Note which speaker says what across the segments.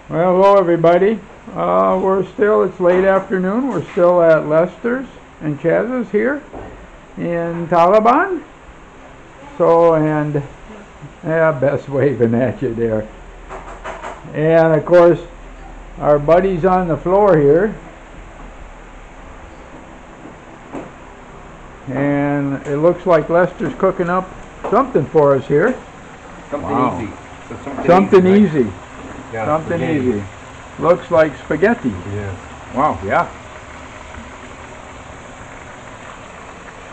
Speaker 1: Well, hello everybody. It's late afternoon. We're still at Lester's and Chaz's here in Taliban. Beth's waving at you there. And of course, our buddies on the floor here. And it looks like Lester's cooking up something for us here.
Speaker 2: Something easy.
Speaker 1: Something easy.
Speaker 2: Right? Yeah,
Speaker 1: Something easy. Looks like spaghetti.
Speaker 2: Yeah.
Speaker 1: Wow, yeah.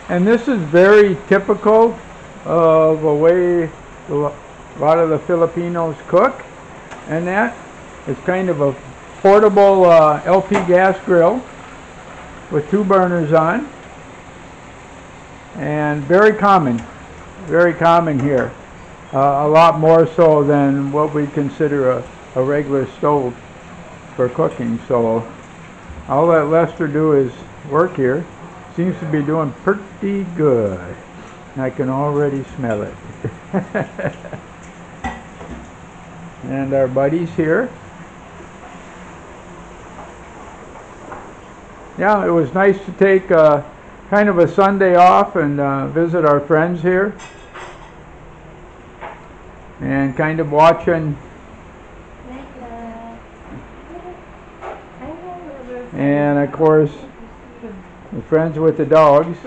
Speaker 1: And this is very typical of a way a lot of the Filipinos cook. And that is kind of a portable LP gas grill with 2 burners on. And very common here. A lot more so than what we consider a regular stove for cooking. So I'll let Lester do his work here. Seems to be doing pretty good. I can already smell it. And our buddies here. Yeah, it was nice to take kind of a Sunday off and visit our friends here. And kind of watching and of course the friends with the dogs,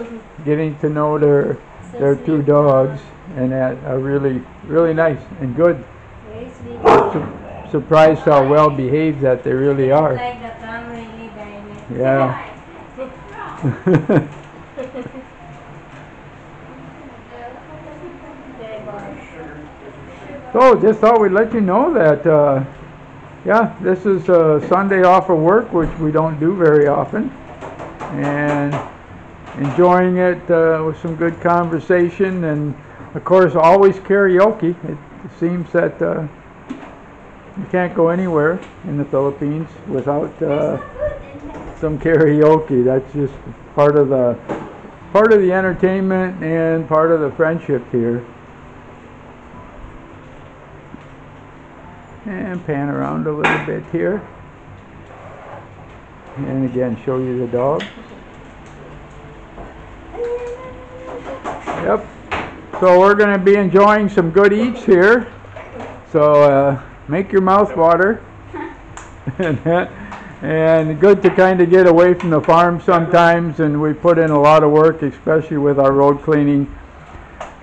Speaker 1: getting to know their 2 dogs, and that are really nice and good. Surprised how well behaved that they really are. Yeah. So just thought we'd let you know that yeah, this is a Sunday off of work, which we don't do very often, and enjoying it with some good conversation, and of course always karaoke. It seems that you can't go anywhere in the Philippines without some karaoke. That's just part of the entertainment and part of the friendship here. And pan around a little bit here. And again, show you the dog. Yep. So we're going to be enjoying some good eats here. So make your mouth water. And good to kind of get away from the farm sometimes. And we put in a lot of work, especially with our road cleaning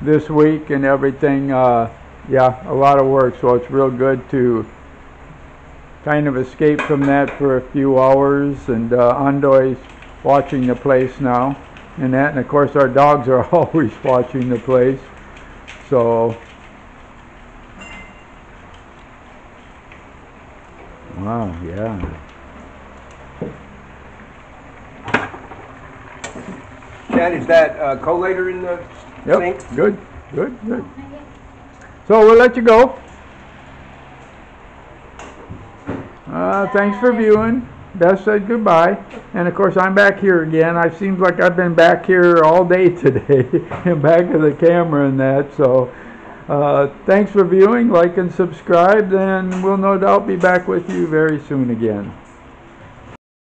Speaker 1: this week and everything. Yeah, a lot of work, so it's real good to kind of escape from that for a few hours. And Andoy's watching the place now, and of course our dogs are always watching the place. So, wow, yeah.
Speaker 2: Chad, is that collator in the sink?
Speaker 1: Yep, good. So we'll let you go. Thanks for viewing. Beth said goodbye. And of course I'm back here again. It seems like I've been back here all day today and back of the camera and that. So thanks for viewing. Like and subscribe, and we'll no doubt be back with you very soon again.